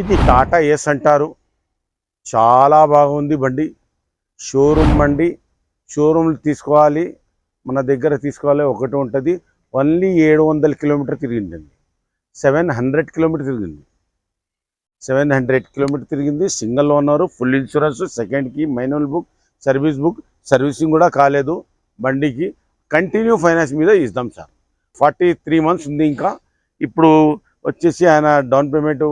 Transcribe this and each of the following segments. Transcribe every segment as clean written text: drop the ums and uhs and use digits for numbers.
ఇది టాటా ఎస్ అంటారు. చాలా బాగుంది బండి. షోరూమ్ బండి. షోరూమ్లు తీసుకోవాలి, మన దగ్గర తీసుకోవాలి ఒకటి ఉంటుంది. Only 700 kilometre తిరిగిందండి. 700 కిలోమీటర్ తిరిగింది. 700 కిలోమీటర్ తిరిగింది. సింగిల్ ఓనరు, ఫుల్ ఇన్సూరెన్స్, సెకండ్కి manual book, service book, servicing కూడా కాలేదు బండికి. కంటిన్యూ ఫైనాన్స్ మీద ఇద్దాం సార్. 43 మంత్స్ ఉంది ఇంకా. ఇప్పుడు వచ్చేసి ఆయన డౌన్ పేమెంట్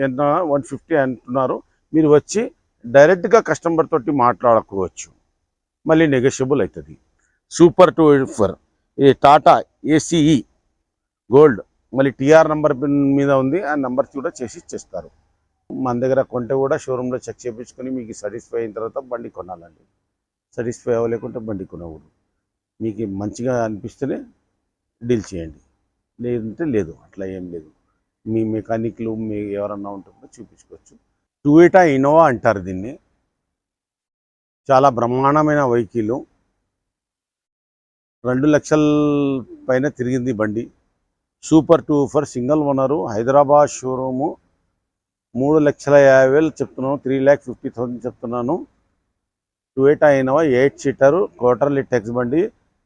ఎంత 150 అంటున్నారు. మీరు వచ్చి డైరెక్ట్గా కస్టమర్ తోటి మాట్లాడుకోవచ్చు, మళ్ళీ నెగోషియబుల్ అవుతుంది. సూపర్ 284 ఇది టాటా ఏసీఈ గోల్డ్, మళ్ళీ టీఆర్ నెంబర్ మీద ఉంది. ఆ నెంబర్ కూడా చేసి ఇచ్చేస్తారు. మన దగ్గర కొంటే కూడా షోరూంలో చెక్ చేయించుకొని మీకు సాటిస్ఫై అయిన తర్వాత బండి కొనాలండి. సాటిస్ఫై అవ్వలేకుంటే బండి కొనకూడదు. మీకు మంచిగా అనిపిస్తేనే డీల్ చేయండి, లేదంటే లేదు. అట్లా ఏం లేదు. మీ మెకానిక్లు మీ ఎవరన్నా ఉంటుందో చూపించుకోవచ్చు. టొయోటా ఇన్నోవా అంటారు దీన్ని. చాలా బ్రహ్మాండమైన వెహికల్. 2 లక్షల పైన తిరిగింది బండి. Super 284 single owner, Hyderabad showroom. 3,50,000 చెప్తున్నాను, 3,50,000 చెప్తున్నాను. Toyota Innova 8 seater quarterly tax బండి.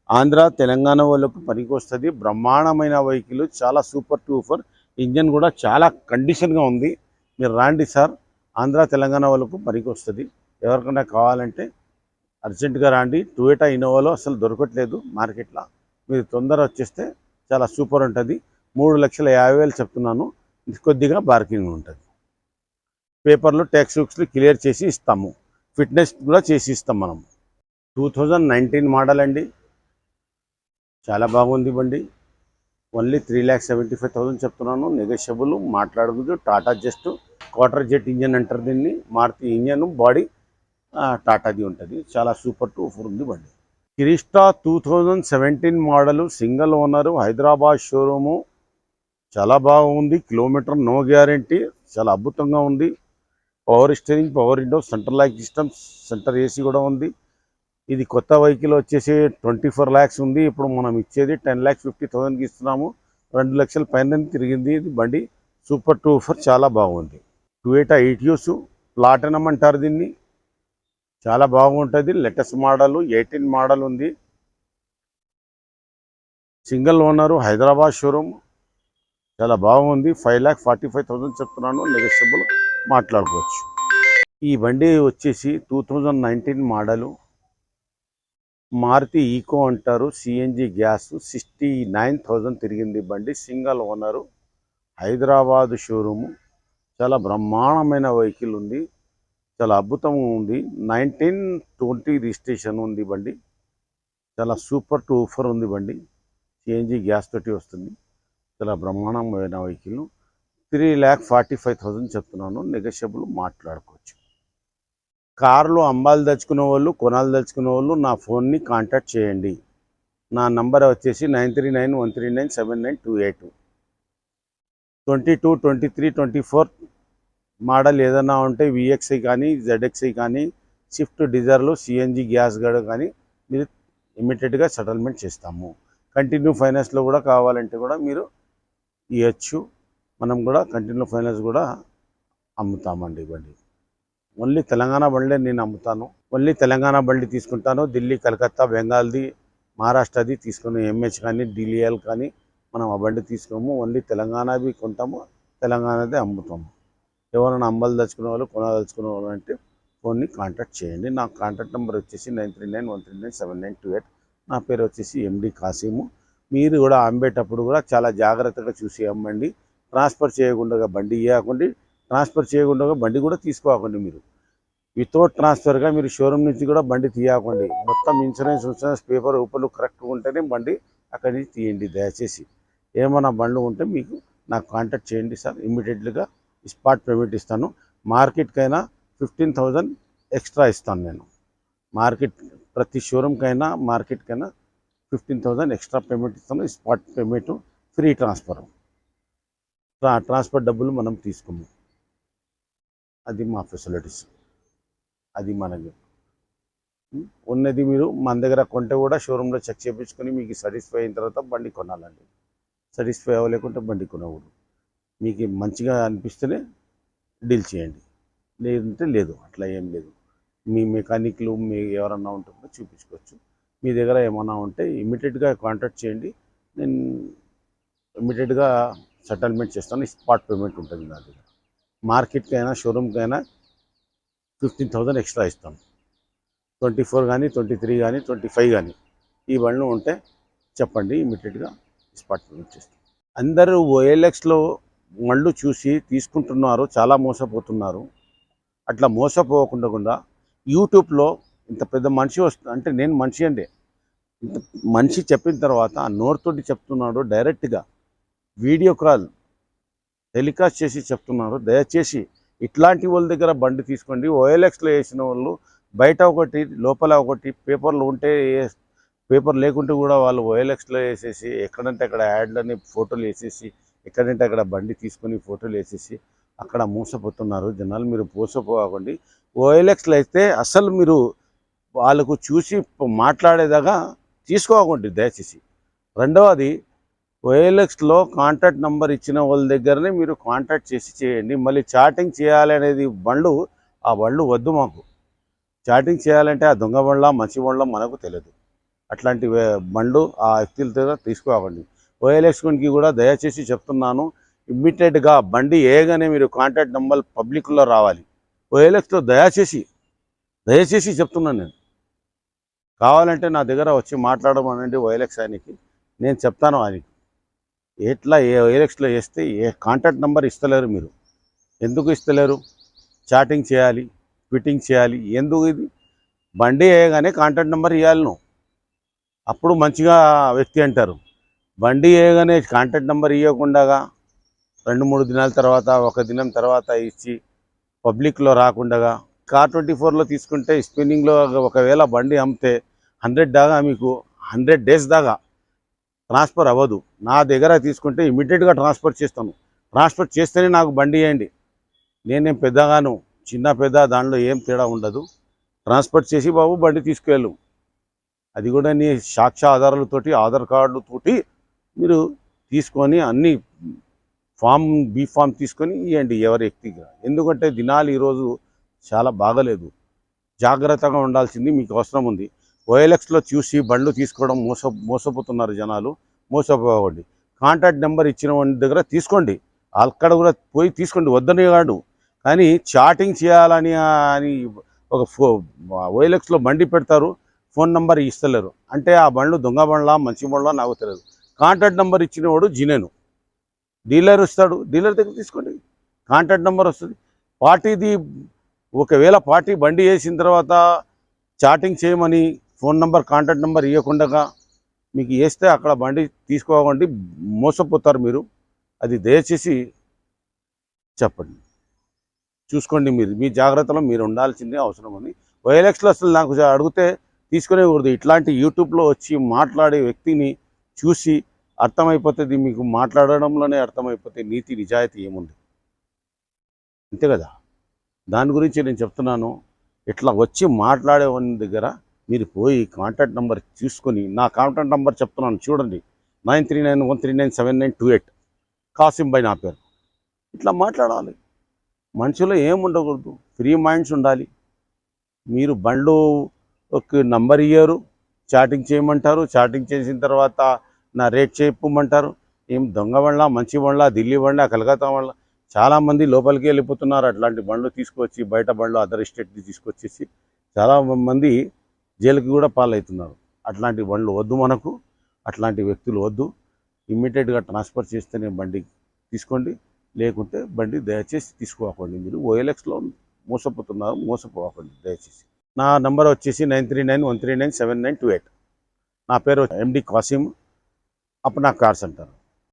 ఆంధ్ర తెలంగాణ వాళ్ళకు పనికి వస్తుంది. బ్రహ్మాండమైన వెహికల్, చాలా సూపర్ 284. ఇంజన్ కూడా చాలా కండిషన్గా ఉంది. మీరు రాండి సార్, ఆంధ్ర తెలంగాణ వాళ్ళకు పనికి వస్తుంది. ఎవరికైనా కావాలంటే అర్జెంటుగా రాండి. టొయోటా ఇన్నోవాలో అసలు దొరకట్లేదు మార్కెట్లో. మీరు తొందర వచ్చేస్తే చాలా సూపర్ ఉంటుంది. 3,50,000 చెప్తున్నాను. కొద్దిగా బార్కింగ్ ఉంటుంది. పేపర్లు ట్యాక్స్ బుక్స్లు క్లియర్ చేసి ఇస్తాము. ఫిట్నెస్ కూడా చేసి ఇస్తాం మనం. 2019 మోడల్ అండి. చాలా బాగుంది బండి. ఓన్లీ 3,75,000 చెప్తున్నాను. నెగోషియబుల్, మాట్లాడకూడదు. Tata just quarter jet engine అంటారు దీన్ని. మారుతి ఇంజన్ బాడీ టాటాది ఉంటుంది. చాలా సూపర్ 284 ఉంది బండి. Crysta 2017 model, single owner, Hyderabad showroom. చాలా బాగుంది. Kilometre no guarantee. చాలా అద్భుతంగా ఉంది. Power steering, power window, centre lock system, centre AC కూడా ఉంది. ఇది కొత్త వెహికల్ వచ్చేసి 24 lakhs ఉంది. ఇప్పుడు మనం ఇచ్చేది 10,50,000కి ఇస్తున్నాము. 2 లక్షల పైన తిరిగింది ఇది బండి. సూపర్ 284 చాలా బాగుంది. టొయోటా ఇటియోస్ ప్లాటినం అంటారు దీన్ని. చాలా బాగుంటుంది. లేటెస్ట్ మోడల్ 18 మోడల్ ఉంది. Single owner, Hyderabad showroom. చాలా బాగుంది. 5,45,000 చెప్తున్నాను. నెగోషియబుల్, మాట్లాడుకోవచ్చు. ఈ బండి వచ్చేసి 2019 మోడలు, మారుతి ఈకో అంటారు. CNG gas. 69,000 తిరిగింది బండి. Single owner, Hyderabad showroom. చాలా బ్రహ్మాండమైన వెహికల్ ఉంది. చాలా అద్భుతంగా ఉంది. 1920 రిజిస్ట్రేషన్ ఉంది బండి. చాలా సూపర్ 284 ఉంది బండి. సిఎన్జి గ్యాస్ తోటి వస్తుంది. చాలా బ్రహ్మాండమైన వెహికల్. 3,45,000 చెప్తున్నాను. నెగోషియబుల్, మాట్లాడుకోవచ్చు. కార్లు అమ్మాలు దలుచుకునే వాళ్ళు, కొనాలు దలుచుకునే వాళ్ళు నా ఫోన్ని కాంటాక్ట్ చేయండి. నా నంబర్ వచ్చేసి 9391397928. 22, 23, 24 మోడల్ ఏదైనా ఉంటే విఎక్స్ఐ కానీ, జెడ్ఎక్స్ఐ కానీ, స్విఫ్ట్ డిజైర్లు, సిఎన్జి గ్యాస్ గడ కానీ మీరు ఇమ్మీడియట్గా సెటిల్మెంట్ చేస్తాము. కంటిన్యూ ఫైనాన్స్లో కూడా కావాలంటే కూడా మీరు ఇవ్వచ్చు. మనం కూడా కంటిన్యూ ఫైనాన్స్ కూడా అమ్ముతామండి బండి. ఓన్లీ తెలంగాణ బండ్లే నేను అమ్ముతాను. ఓన్లీ తెలంగాణ బండి తీసుకుంటాను. ఢిల్లీ, కలకత్తా, బెంగాల్ది, మహారాష్ట్రది తీసుకుని ఎంహెచ్ కానీ, డిలిఎల్ కానీ మనం ఆ బండి తీసుకోము. ఓన్లీ తెలంగాణవి కొంటాము, తెలంగాణదే అమ్ముతాము. ఎవరైనా అమ్మలు దలుచుకునే వాళ్ళు, కొనదలుచుకునే వాళ్ళు అంటే ఫోన్ని కాంటాక్ట్ చేయండి. నా కాంటాక్ట్ నెంబర్ వచ్చేసి 9391397928. నా పేరు వచ్చేసి ఎండి కాసిము. మీరు కూడా అమ్మేటప్పుడు కూడా చాలా జాగ్రత్తగా చూసి అమ్మండి. ట్రాన్స్ఫర్ చేయకుండా బండి ఇవ్వకండి. ట్రాన్స్ఫర్ చేయకుండా బండి కూడా తీసుకోకండి. మీరు వితౌట్ ట్రాన్స్ఫర్గా మీరు షోరూమ్ నుంచి కూడా బండి తీయకండి. మొత్తం ఇన్సూరెన్స్ పేపర్ ఊపర్లు కరెక్ట్గా ఉంటేనే బండి అక్కడి నుంచి తీయండి దయచేసి. ఏమైనా బండ్లు ఉంటే మీకు నాకు కాంటాక్ట్ చేయండి సార్. ఇమ్మీడియట్గా స్పాట్ పేమెంట్ ఇస్తాను. మార్కెట్కైనా 15,000 ఎక్స్ట్రా ఇస్తాను నేను. మార్కెట్ ప్రతి షోరూమ్కైనా మార్కెట్కైనా 15,000 ఎక్స్ట్రా పేమెంట్ ఇస్తాను. Spot payment, free transfer. Transfer డబ్బులు మనం తీసుకోము. అది మా ఫెసిలిటీస్. అది మనకి ఉన్నది. మీరు మన దగ్గర కొంటే కూడా షోరూంలో చెక్ చేయించుకొని మీకు సాటిస్ఫై అయిన తర్వాత బండి కొనాలండి. సాటిస్ఫై అవ్వలేకుంటే బండి కొనకూడదు. మీకు మంచిగా అనిపిస్తేనే డీల్ చేయండి. లేదంటే లేదు, అట్లా ఏం లేదు. మీ మెకానిక్లు మీ ఎవరన్నా ఉంటే కూడా చూపించుకోవచ్చు. మీ దగ్గర ఏమన్నా ఉంటే ఇమ్మీడియట్గా కాంటాక్ట్ చేయండి. నేను ఇమ్మీడియట్గా సెటిల్మెంట్ చేస్తాను. స్పాట్ పేమెంట్ ఉంటుంది నా దగ్గర. మార్కెట్కి అయినా షోరూమ్కి అయినా 15,000 ఎక్స్ట్రా ఇస్తాను. 24 కానీ 23 కానీ 25 కానీ ఈ బండ్లు ఉంటే చెప్పండి, ఇమ్మీడియట్గా స్పాట్ పేమెంట్ చేస్తాను. అందరూ ఓఎల్ఎక్స్లో బండ్లు చూసి తీసుకుంటున్నారు, చాలా మోసపోతున్నారు. అట్లా మోసపోకుండా యూట్యూబ్లో ఇంత పెద్ద మనిషి అంటే నేను మనిషి అండి, ఇంత మనిషి చెప్పిన తర్వాత నోరుతోటి చెప్తున్నాడు, డైరెక్ట్గా వీడియో కాల్ టెలికాస్ట్ చేసి చెప్తున్నారు. దయచేసి ఇట్లాంటి వాళ్ళ దగ్గర బండి తీసుకోండి. ఓఎల్ఎక్స్లో వేసిన వాళ్ళు బయట ఒకటి లోపల ఒకటి పేపర్లు ఉంటే పేపర్ లేకుంటే కూడా వాళ్ళు ఓఎల్ఎక్స్లో వేసేసి ఎక్కడంటే అక్కడ యాడ్లని ఫోటోలు వేసేసి ఎక్కడంటే అక్కడ బండి తీసుకొని ఫోటోలు వేసేసి అక్కడ మోసపోతున్నారు జనాలు. మీరు మోసపోకండి. ఓఎల్ఎక్స్లో అయితే అసలు మీరు వాళ్ళకు చూసి మాట్లాడేదాకా తీసుకోకండి దయచేసి. రెండవది, ఓఎల్ఎక్స్లో కాంటాక్ట్ నెంబర్ ఇచ్చిన వాళ్ళ దగ్గరనే మీరు కాంటాక్ట్ చేసి చేయండి. మళ్ళీ చాటింగ్ చేయాలనేది ఆ బండ్లు వద్దు మాకు. చాటింగ్ చేయాలంటే ఆ దొంగ బండ్ల మంచి బండ్ల మనకు తెలియదు. అట్లాంటి బండ్లు ఆ వ్యక్తుల దగ్గర తీసుకోకండి. ఓఎల్ఎక్స్ కొనికి కూడా దయచేసి చెప్తున్నాను, ఇమ్మీడియట్గా బండి వేయగానే మీరు కాంటాక్ట్ నెంబర్ పబ్లిక్లో రావాలి. ఓఎల్ఎక్స్లో దయచేసి చెప్తున్నాను నేను. కావాలంటే నా దగ్గర వచ్చి మాట్లాడమనండి ఓఎల్ఎక్స్ ఆయనకి, నేను చెప్తాను ఆయనకి ఎట్లా ఓఎల్ఎక్స్లో వేస్తే కాంటాక్ట్ నెంబర్ ఇస్తలేరు. మీరు ఎందుకు ఇస్తలేరు? చాటింగ్ చేయాలి, ట్వీటింగ్ చేయాలి. ఎందుకు? ఇది బండి వేయగానే కాంటాక్ట్ నెంబర్ ఇవ్వాలి నువ్వు, అప్పుడు మంచిగా వ్యక్తి అంటారు. బండి వేయగానే కాంటాక్ట్ నెంబర్ ఇవ్వకుండా 2-3 దినాల తర్వాత, 1 దినం తర్వాత ఇచ్చి పబ్లిక్లో రాకుండా కార్24లో తీసుకుంటే స్పిన్నింగ్లో ఒకవేళ బండి అమ్మితే 100 దాకా మీకు 100 డేస్ దాకా ట్రాన్స్ఫర్ అవ్వదు. నా దగ్గర తీసుకుంటే ఇమ్మీడియట్గా ట్రాన్స్ఫర్ చేస్తాను. ట్రాన్స్ఫర్ చేస్తేనే నాకు బండి వేయండి. నేనేం పెద్దగాను, చిన్న పెద్ద దానిలో ఏం తేడా ఉండదు. ట్రాన్స్ఫర్ చేసి బాబు బండి తీసుకెళ్ళు, అది కూడా నీ సాక్ష్య ఆధారాలతోటి ఆధార్ కార్డుతోటి మీరు తీసుకొని అన్ని బీ ఫామ్ తీసుకొని ఇవ్వండి ఎవరి వ్యక్తిగా. ఎందుకంటే దినాలు ఈరోజు చాలా బాగలేదు, జాగ్రత్తగా ఉండాల్సింది మీకు అవసరం ఉంది. ఓఎల్ఎక్స్లో చూసి బండ్లు తీసుకోవడం మోసపోతున్నారు జనాలు. మోసపోకండి. కాంటాక్ట్ నెంబర్ ఇచ్చిన వాడి దగ్గర తీసుకోండి, అక్కడ కూడా పోయి తీసుకోండి, వద్దనే కాదు. కానీ చాటింగ్ చేయాలని ఒక ఓఎల్ఎక్స్లో బండి పెడతారు, ఫోన్ నెంబర్ ఇస్తలేరు అంటే ఆ బండ్లు దొంగ బండ్లా మంచి బండ్లా నాకు తెలియదు. కాంటాక్ట్ నెంబర్ ఇచ్చిన వాడు జినేను డీలర్ ఇస్తాడు, డీలర్ దగ్గర తీసుకోండి, కాంటాక్ట్ నెంబర్ వస్తుంది. పార్టీది ఒకవేళ పార్టీ బండి వేసిన తర్వాత చాటింగ్ చేయమని ఫోన్ నెంబర్ కాంటాక్ట్ నెంబర్ ఇవ్వకుండా మీకు వేస్తే అక్కడ బండి తీసుకోకండి, మోసపోతారు మీరు. అది దయచేసి చెప్పండి, చూసుకోండి. మీరు మీ జాగ్రత్తలో మీరు ఉండాల్సిందే అవసరం ఉంది. ఓఎల్ఎక్స్లో అసలు నాకు అడిగితే తీసుకునేకూడదు. ఇట్లాంటి యూట్యూబ్లో వచ్చి మాట్లాడే వ్యక్తిని చూసి అర్థమైపోతుంది మీకు, మాట్లాడడంలోనే అర్థమైపోతే నీతి నిజాయితీ ఏముంది, అంతే కదా. దాని గురించి నేను చెప్తున్నాను. ఇట్లా వచ్చి మాట్లాడే వాని దగ్గర మీరు పోయి కాంటాక్ట్ నెంబర్ చూసుకొని, నా కాంటాక్ట్ నెంబర్ చెప్తున్నాను చూడండి, 9391397928 కాసిం భాయ్ నా పేరు. ఇట్లా మాట్లాడాలి. మనుషులు ఏం ఉండకూడదు, ఫ్రీ మైండ్స్ ఉండాలి. మీరు బండ్లు ఒక నంబర్ ఇయ్యరు, చాటింగ్ చేయమంటారు, చాటింగ్ చేసిన తర్వాత నా రేట్ చెప్పమంటారు. ఏం దొంగ బండ్ల మంచి బండ్ల ఢిల్లీ బండ్ల కలకత్తా బండ్ల చాలామంది లోపలికి వెళ్ళిపోతున్నారు. అట్లాంటి బండ్లు తీసుకొచ్చి బయట బండ్లు అదర్ స్టేట్కి తీసుకొచ్చేసి చాలామంది జైలుకి కూడా పాలవుతున్నారు. అట్లాంటి బండ్లు వద్దు మనకు, అట్లాంటి వ్యక్తులు వద్దు. ఇమ్మీడియట్గా ట్రాన్స్ఫర్ చేస్తేనే బండి తీసుకోండి, లేకుంటే బండి దయచేసి తీసుకోకండి. మీరు ఓఎల్ఎక్స్లో మోసపోకండి దయచేసి. నా నంబర్ వచ్చేసి 9391397928. నా పేరు ఎండి కాసిం, అప్నా కార్స్ అంటారు.